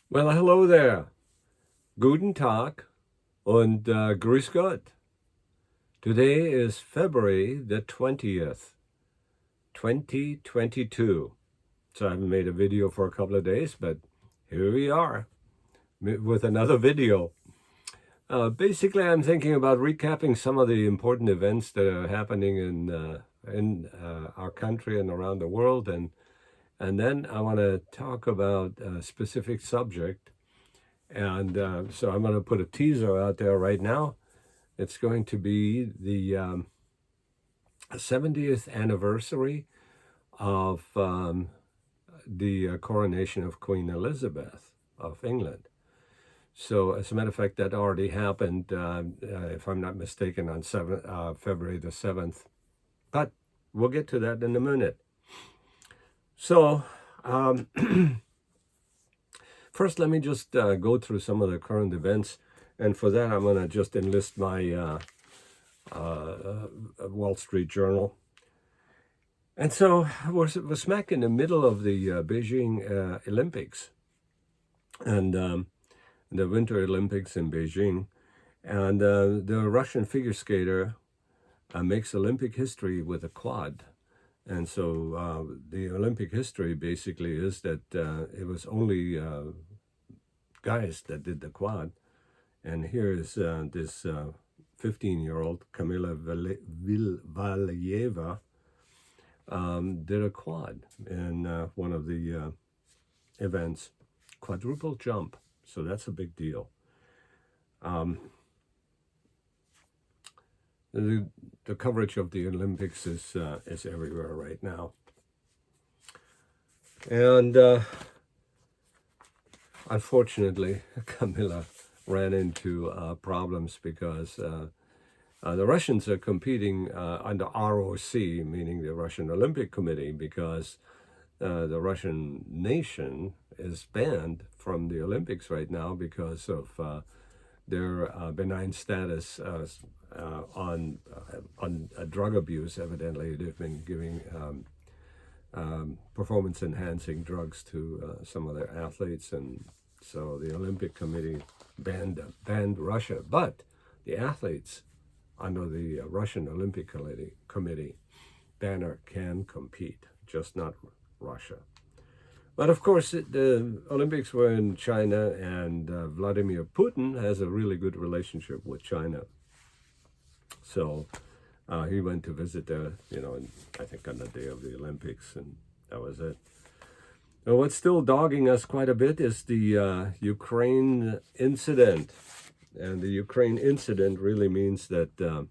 Well, hello there. Guten Tag und grüß Gott. Today is February the 20th, 2022. So I haven't made a video for a couple of days, but here we are with another video. Basically, I'm thinking about recapping some of the important events that are happening in our country and around the world, and then I want to talk about a specific subject. And so I'm going to put a teaser out there right now. It's going to be the 70th anniversary of the coronation of Queen Elizabeth of England. So, as a matter of fact, that already happened, if I'm not mistaken, on February the 7th. But we'll get to that in a minute. So, first, let me just go through some of the current events. And for that, I'm going to just enlist my Wall Street Journal. And so we're smack in the middle of the Beijing Olympics and the Winter Olympics in Beijing. And the Russian figure skater makes Olympic history with a quad. And so the Olympic history basically is that it was only guys that did the quad. And here is this 15-year-old Kamila Valieva did a quad in one of the events, quadruple jump. So that's a big deal. The coverage of the Olympics is everywhere right now. And unfortunately, Kamila ran into problems because the Russians are competing under ROC, meaning the Russian Olympic Committee, because the Russian nation is banned from the Olympics right now because of their benign status on drug abuse. Evidently, they've been giving performance-enhancing drugs to some of their athletes, and so the Olympic Committee banned Russia. But the athletes under the Russian Olympic Committee banner can compete, just not Russia. But of course, the Olympics were in China, and Vladimir Putin has a really good relationship with China. So he went to visit there, I think on the day of the Olympics, and that was it. Now, what's still dogging us quite a bit is the Ukraine incident. And the Ukraine incident really means that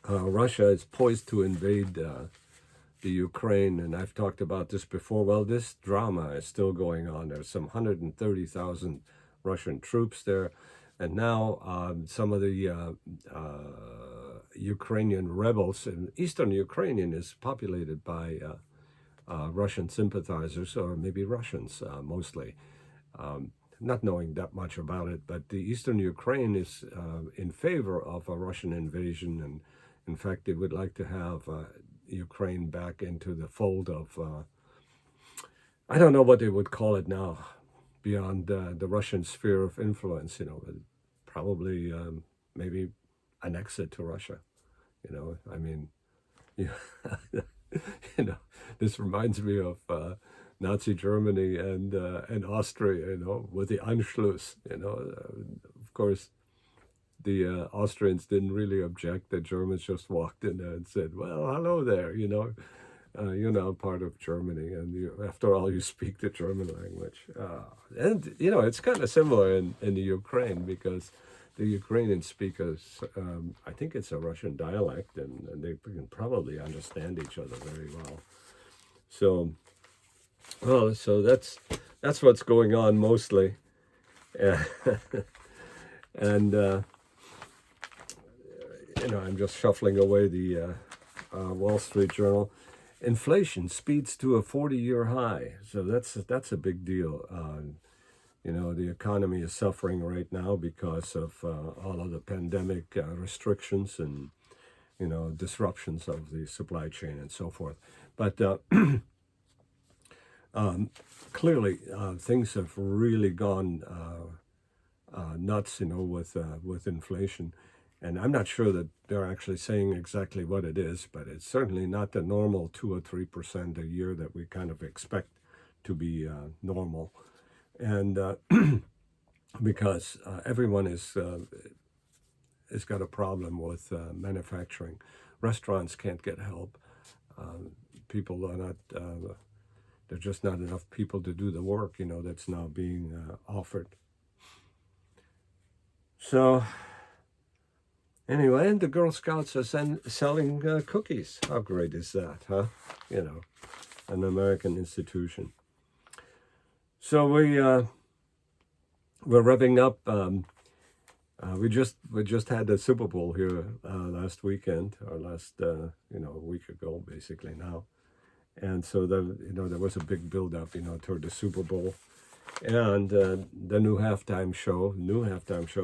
Russia is poised to invade the Ukraine. And I've talked about this before. Well, this drama is still going on. There's some 130,000 Russian troops there. And now some of the Ukrainian rebels, and eastern Ukrainian is populated by Russian sympathizers, or maybe Russians mostly. Not knowing that much about it, but the eastern Ukraine is in favor of a Russian invasion, and in fact, they would like to have Ukraine back into the fold of, I don't know what they would call it now, beyond the Russian sphere of influence, probably maybe annex it to Russia, I mean, this reminds me of Nazi Germany and Austria, with the Anschluss, of course, the Austrians didn't really object. The Germans just walked in there and said, well, hello there, you're now part of Germany, and after all, you speak the German language. And, it's kind of similar in the Ukraine, because the Ukrainians speak I think it's a Russian dialect, and they can probably understand each other very well. So that's what's going on mostly. And I'm just shuffling away the Wall Street Journal. Inflation speeds to a 40-year high. So that's a big deal. The economy is suffering right now because of all of the pandemic restrictions and, disruptions of the supply chain and so forth. But Clearly, things have really gone nuts, with inflation. And I'm not sure that they're actually saying exactly what it is, but it's certainly not the normal 2 or 3% a year that we kind of expect to be normal. And because everyone has got a problem with manufacturing. Restaurants can't get help. People are not. There's just not enough people to do the work, that's now being offered. So anyway, and the Girl Scouts are selling cookies. How great is that, huh? An American institution. So we're wrapping up. We just had the Super Bowl here last weekend, or last week ago, basically now, and so there was a big build up, toward the Super Bowl, and the new halftime show,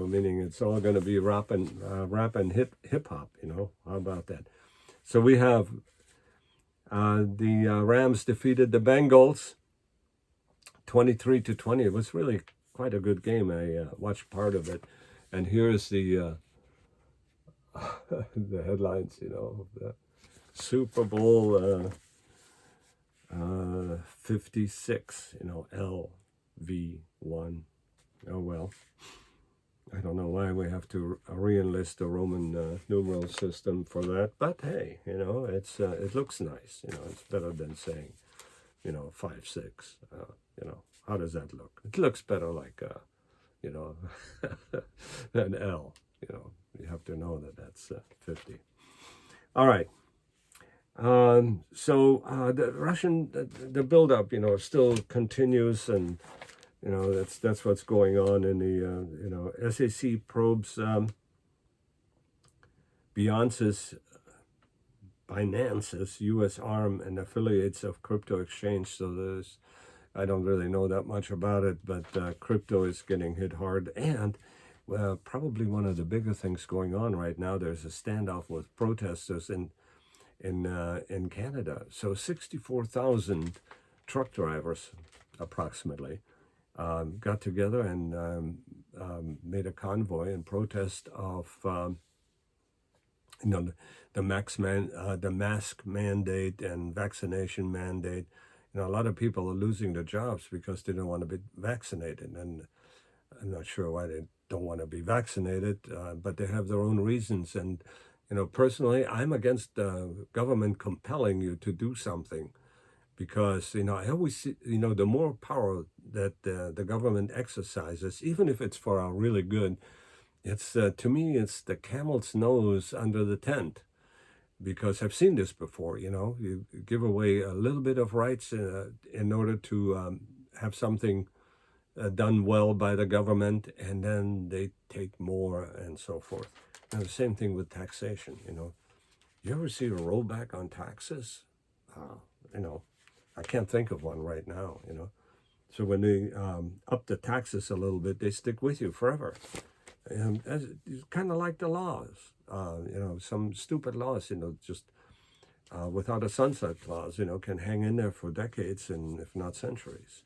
meaning it's all going to be rap and hip hop. How about that? So we have the Rams defeated the Bengals 23-20. It was really quite a good game. I watched part of it. And here's the the headlines, of the Super Bowl 56, LV1. Oh, well, I don't know why we have to re-enlist the Roman numeral system for that, but hey, it looks nice. It's better than saying, 5-6. How does that look? It looks better like an L. You have to know that that's 50. All right. So the Russian, the buildup, still continues, and that's what's going on in the SEC probes Binance's U.S. arm and affiliates of crypto exchange. So I don't really know that much about it, but crypto is getting hit hard. And probably one of the bigger things going on right now, there's a standoff with protesters in Canada. So 64,000 truck drivers, approximately, got together and made a convoy in protest of the mask mandate and vaccination mandate. A lot of people are losing their jobs because they don't want to be vaccinated, and I'm not sure why they don't want to be vaccinated, but they have their own reasons. And personally, I'm against the government compelling you to do something, because I always see, the more power that the government exercises, even if it's for our really good, it's to me it's the camel's nose under the tent. Because I've seen this before, you give away a little bit of rights in order to have something done well by the government, and then they take more and so forth. And the same thing with taxation, You ever see a rollback on taxes? I can't think of one right now, So when they up the taxes a little bit, they stick with you forever. And it's kind of like the laws. Some stupid laws, just without a sunset clause, can hang in there for decades and if not centuries.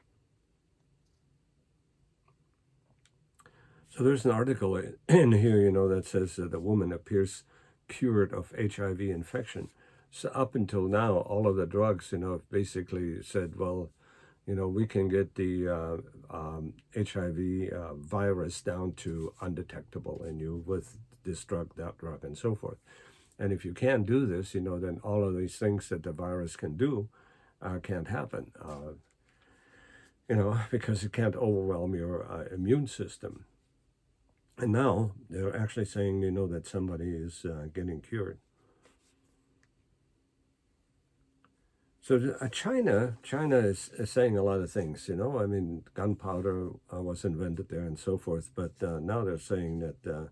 So there's an article in here, that says that a woman appears cured of HIV infection. So up until now, all of the drugs, have basically said, well, we can get the HIV virus down to undetectable in you with this drug, that drug, and so forth. And if you can't do this, then all of these things that the virus can do can't happen, because it can't overwhelm your immune system. And now they're actually saying, that somebody is getting cured. So China is saying a lot of things, gunpowder was invented there and so forth, but now they're saying that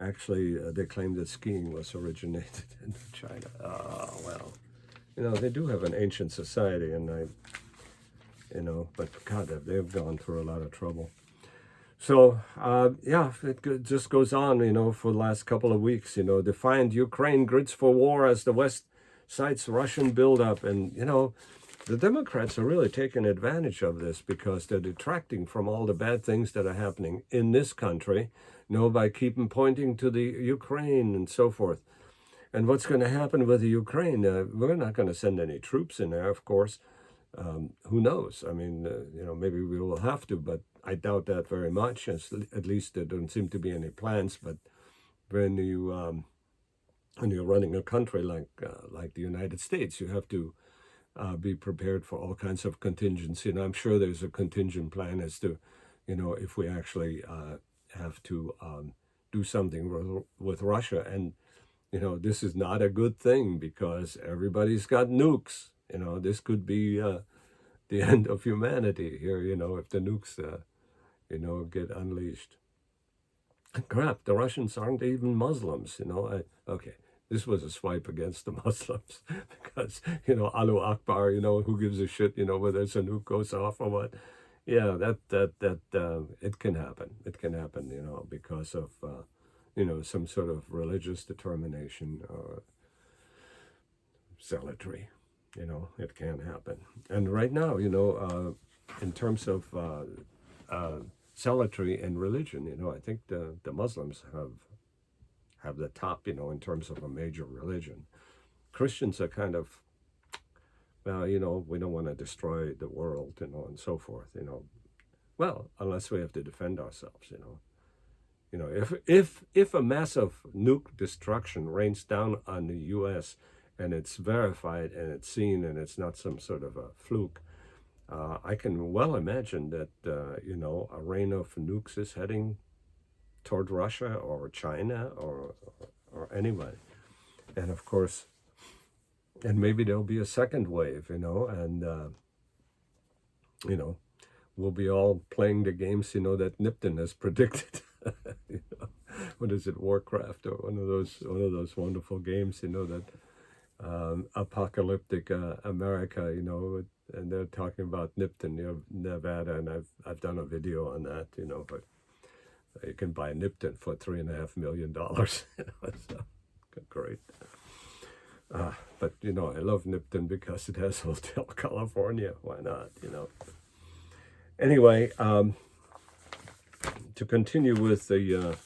actually they claim that skiing was originated in China. Well, they do have an ancient society, and but God, they've gone through a lot of trouble. So, it just goes on, for the last couple of weeks, defiant Ukraine grids for war as the West cites Russian buildup. And, the Democrats are really taking advantage of this because they're detracting from all the bad things that are happening in this country, by keeping pointing to the Ukraine and so forth. And what's going to happen with the Ukraine? We're not going to send any troops in there, of course. Who knows? I mean, maybe we will have to, but I doubt that very much. At least there don't seem to be any plans. But when you're running a country like the United States, you have to be prepared for all kinds of contingency. And I'm sure there's a contingent plan as to, if we actually have to do something with Russia. And, this is not a good thing because everybody's got nukes. This could be the end of humanity here, if the nukes, get unleashed. Crap, the Russians aren't even Muslims, okay. This was a swipe against the Muslims because, Allahu Akbar, who gives a shit, whether it's a nuke goes off or what. Yeah, that it can happen. It can happen, because of, some sort of religious determination or zealotry. It can happen. And right now, in terms of zealotry and religion, I think the Muslims have the top, in terms of a major religion. Christians are kind of, well, we don't want to destroy the world, and so forth, Well, unless we have to defend ourselves, If a massive nuke destruction rains down on the U.S., and it's verified and it's seen and it's not some sort of a fluke, I can well imagine that, a rain of nukes is heading toward Russia or China or anybody. And of course, and maybe there'll be a second wave, and, we'll be all playing the games, that Nipton has predicted. What is it, Warcraft, or one of those wonderful games, that apocalyptic America, and they're talking about Nipton, Nevada, and I've done a video on that, but you can buy Nipton for $3.5 million. So great. But I love Nipton because it has Hotel California. Why not? Anyway, to continue with the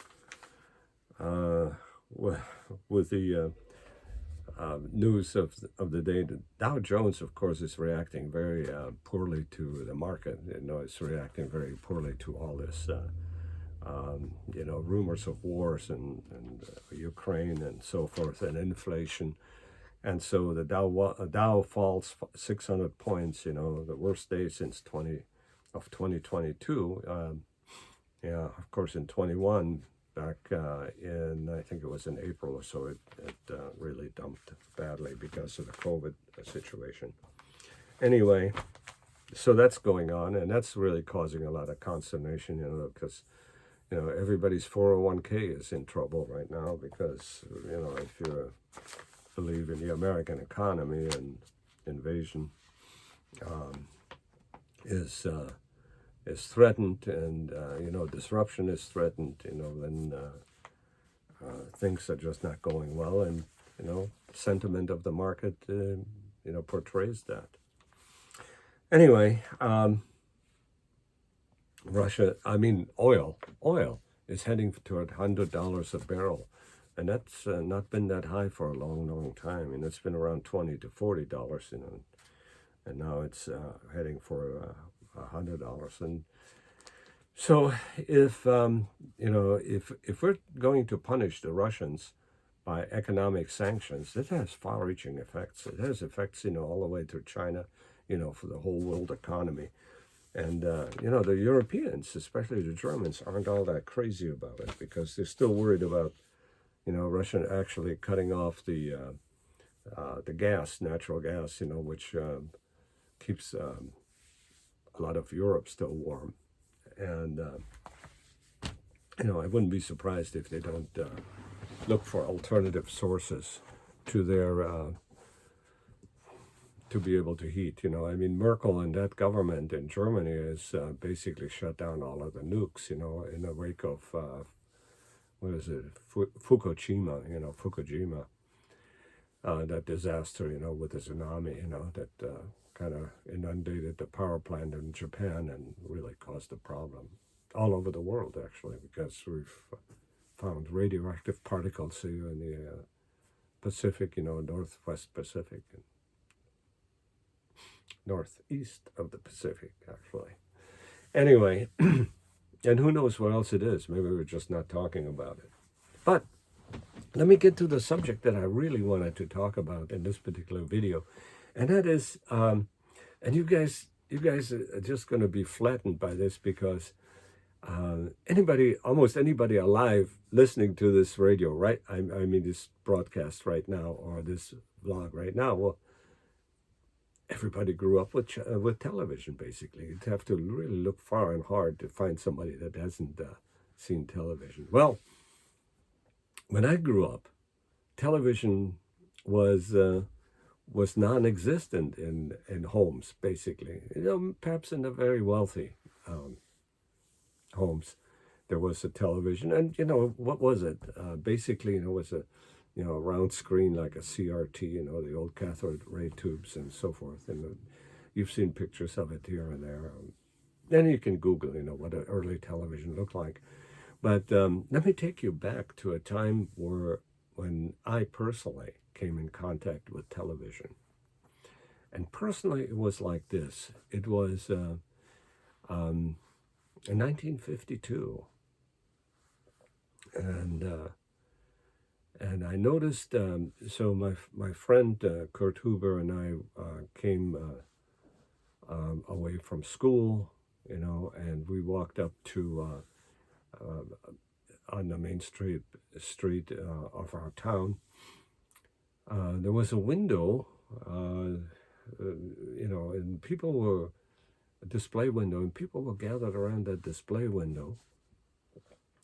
news of the day, the Dow Jones, of course, is reacting very poorly to the market. It's reacting very poorly to all this, rumors of wars and Ukraine and so forth, and inflation. And so the Dow falls 600 points, the worst day since 2022. Of course, in 21, back in, I think it was in April or so, it really dumped badly because of the COVID situation. Anyway, so that's going on, and that's really causing a lot of consternation, because, everybody's 401k is in trouble right now because, if you believe in the American economy and invasion is threatened, and disruption is threatened, then things are just not going well, and sentiment of the market portrays that. Anyway, oil is heading toward $100 a barrel, and that's not been that high for a long time. It's been around $20 to $40, and now it's heading for $100. And so if we're going to punish the Russians by economic sanctions, it has far-reaching effects. It has effects, all the way to China, for the whole world economy. And, the Europeans, especially the Germans, aren't all that crazy about it because they're still worried about, Russia actually cutting off the gas, natural gas, which keeps a lot of Europe still warm. And, I wouldn't be surprised if they don't look for alternative sources to their to be able to heat. Merkel and that government in Germany has basically shut down all of the nukes, in the wake of, Fukushima, that disaster, with the tsunami, that kind of inundated the power plant in Japan and really caused a problem all over the world, actually, because we've found radioactive particles here in the Pacific, Northwest Pacific, and northeast of the Pacific, actually. Anyway, and who knows what else it is. Maybe we're just not talking about it. But let me get to the subject that I really wanted to talk about in this particular video. And that is, and you guys are just going to be flattened by this, because almost anybody alive listening to this radio, right? I mean, this broadcast right now, or this vlog right now, well, everybody grew up with television, basically. You'd have to really look far and hard to find somebody that hasn't seen television. Well, when I grew up, television was non-existent in homes, basically. Perhaps in the very wealthy homes, there was a television, and what was it? Basically, it was a round screen like a CRT, the old cathode ray tubes and so forth. And you've seen pictures of it here and there. Then you can Google, what an early television looked like. But let me take you back to a time when I personally came in contact with television. And personally, it was like this. It was in 1952. And I noticed, so my friend Kurt Huber and I came away from school, and we walked up to on the main street of our town. There was a window, and a display window, and people were gathered around that display window.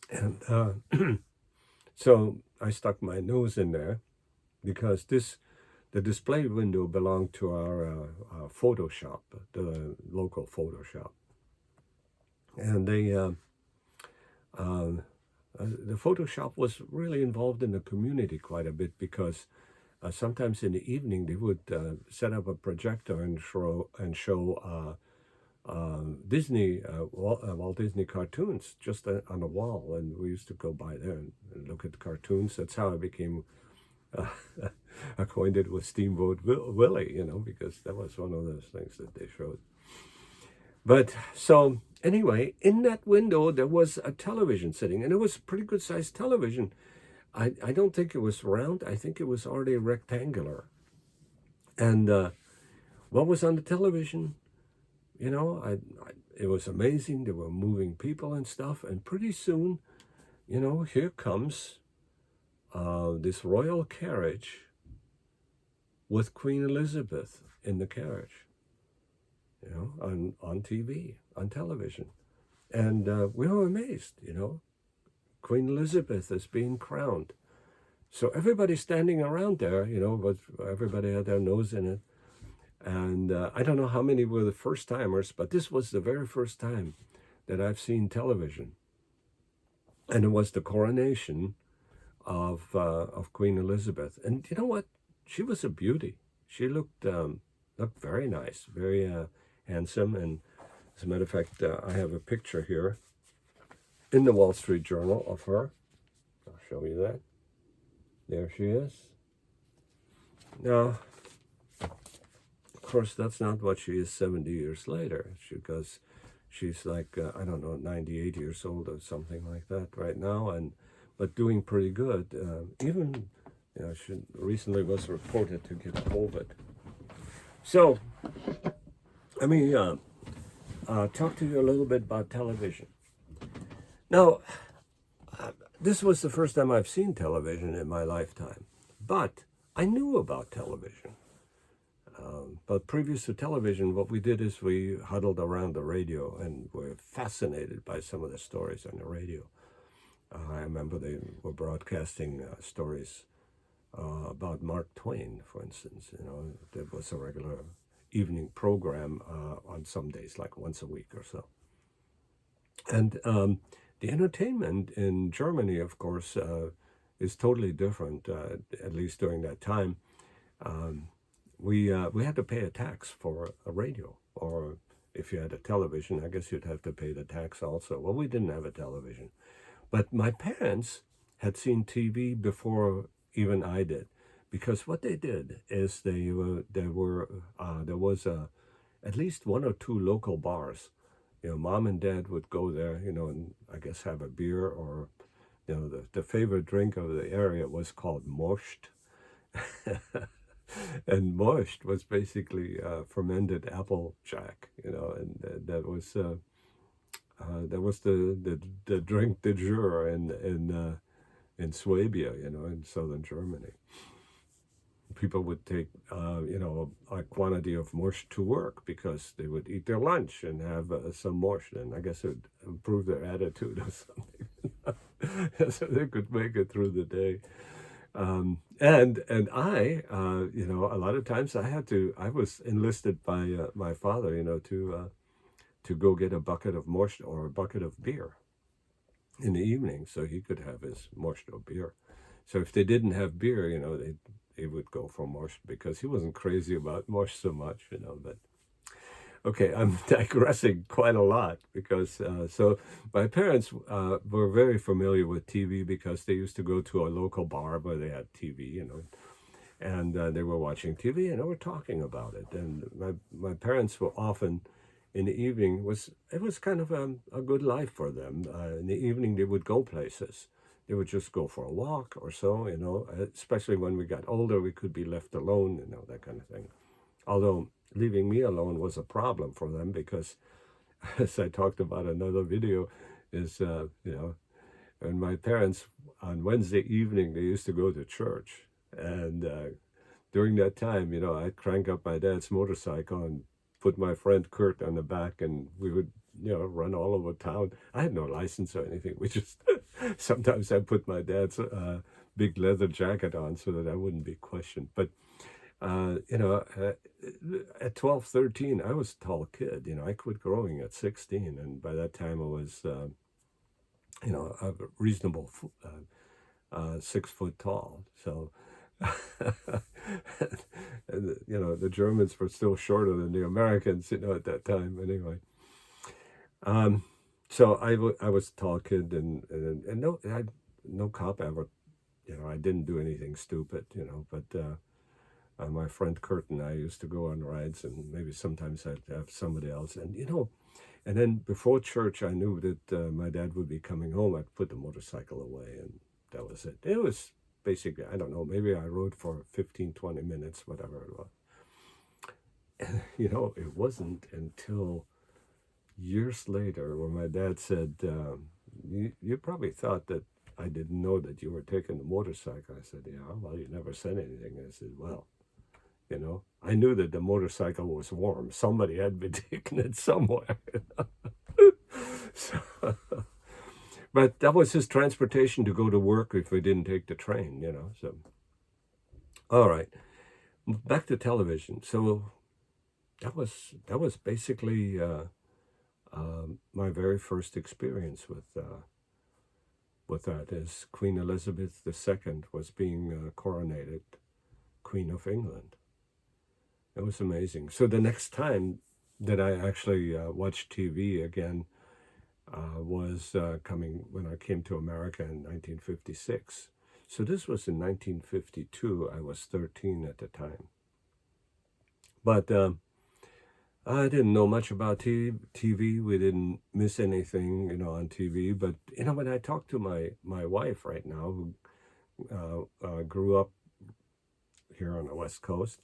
And so I stuck my nose in there, because the display window belonged to our photo shop, the local photo shop. And the photo shop was really involved in the community quite a bit, because sometimes in the evening they would set up a projector and show Walt Disney cartoons just on the wall, and we used to go by there and look at cartoons. That's how I became acquainted with Steamboat Willie, because that was one of those things that they showed. But so anyway, in that window there was a television sitting, and it was a pretty good sized television. I don't think it was round. I think it was already rectangular. And what was on the television? It was amazing. There were moving people and stuff. And pretty soon, here comes this royal carriage with Queen Elizabeth in the carriage, on TV, on television. And we were amazed, Queen Elizabeth is being crowned. So everybody standing around there, everybody had their nose in it. And I don't know how many were the first timers, but this was the very first time that I've seen television. And it was the coronation of Queen Elizabeth. And you know what? She was a beauty. She looked very nice, very handsome. And as a matter of fact, I have a picture here in the Wall Street Journal of her. I'll show you that. There she is. Now, of course, that's not what she is 70 years later, because she's like, 98 years old or something like that right now, but doing pretty good. Even, she recently was reported to get COVID. So, let me talk to you a little bit about television. Now, this was the first time I've seen television in my lifetime, but I knew about television. But previous to television, what we did is we huddled around the radio and were fascinated by some of the stories on the radio. I remember they were broadcasting stories about Mark Twain, for instance. There was a regular evening program on some days, like once a week or so. And the entertainment in Germany, of course, is totally different, at least during that time. we had to pay a tax for a radio, or if you had a television, I guess you'd have to pay the tax also. Well, we didn't have a television, but my parents had seen TV before even I did, because what they did is there was at least one or two local bars. Mom and dad would go there, and I guess have a beer, or the favorite drink of the area was called morscht. And morscht was basically fermented apple jack, and that was the drink de jour in Swabia, in southern Germany. People would take a quantity of morscht to work because they would eat their lunch and have some morscht, and I guess it would improve their attitude or something, so they could make it through the day. And I, a lot of times I was enlisted by my father, to go get a bucket of morscht or a bucket of beer in the evening, so he could have his morscht or beer. So if they didn't have beer, they would go for morscht, because he wasn't crazy about morscht so much, but. Okay, I'm digressing quite a lot, because so my parents were very familiar with TV, because they used to go to a local bar where they had TV, and they were watching TV and they were talking about it. And my parents were often in the evening, it was kind of a good life for them. In the evening they would go places. They would just go for a walk or so, especially when we got older, we could be left alone, that kind of thing. Although leaving me alone was a problem for them, because, as I talked about in another video, is, and my parents, on Wednesday evening, they used to go to church. And during that time, I'd crank up my dad's motorcycle and put my friend Kurt on the back, and we would, run all over town. I had no license or anything. We just, sometimes I put my dad's big leather jacket on so that I wouldn't be questioned. But at 12, 13, I was a tall kid. I quit growing at 16, and by that time I was, a reasonable 6 foot tall. So, and, the Germans were still shorter than the Americans, at that time. Anyway, so I was a tall kid, and no cop ever, I didn't do anything stupid, but. My friend Kurt and I used to go on rides, and maybe sometimes I'd have somebody else. And, and then before church, I knew that my dad would be coming home. I'd put the motorcycle away, and that was it. It was basically, I don't know, maybe I rode for 15, 20 minutes, whatever it was. And, it wasn't until years later when my dad said, you probably thought that I didn't know that you were taking the motorcycle. I said, yeah, well, you never said anything. I said, well, I knew that the motorcycle was warm. Somebody had been taking it somewhere. So, but that was his transportation to go to work if we didn't take the train, So, all right, back to television. So that was basically my very first experience with that, as Queen Elizabeth II was being coronated Queen of England. It was amazing. So the next time that I actually watched TV again was coming when I came to America in 1956. So this was in 1952. I was 13 at the time. But I didn't know much about TV. We didn't miss anything, on TV. But, when I talk to my wife right now, who grew up here on the West Coast,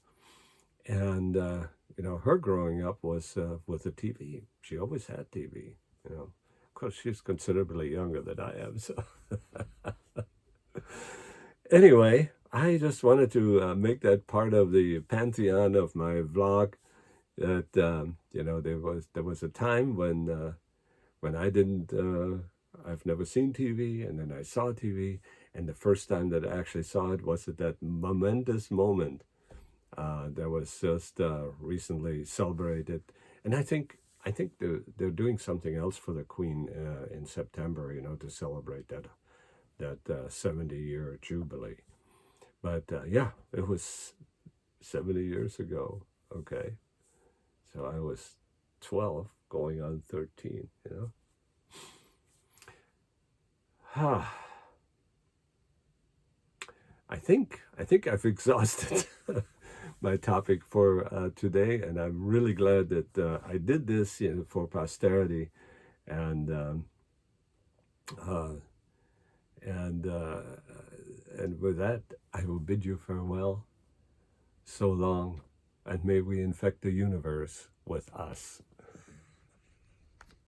and, her growing up was with the TV. She always had TV, Of course, she's considerably younger than I am, so. Anyway, I just wanted to make that part of the pantheon of my vlog. That there was a time when I didn't I've never seen TV, and then I saw TV, and the first time that I actually saw it was at that momentous moment that was just recently celebrated. And I think they're doing something else for the Queen in September, to celebrate that 70-year jubilee. But yeah, it was 70 years ago. Okay. So I was 12 going on 13, you know. I think I've exhausted my topic for today, and I'm really glad that I did this, you know, for posterity, and uh, and uh, and with that, I will bid you farewell. So long, and may we infect the universe with us.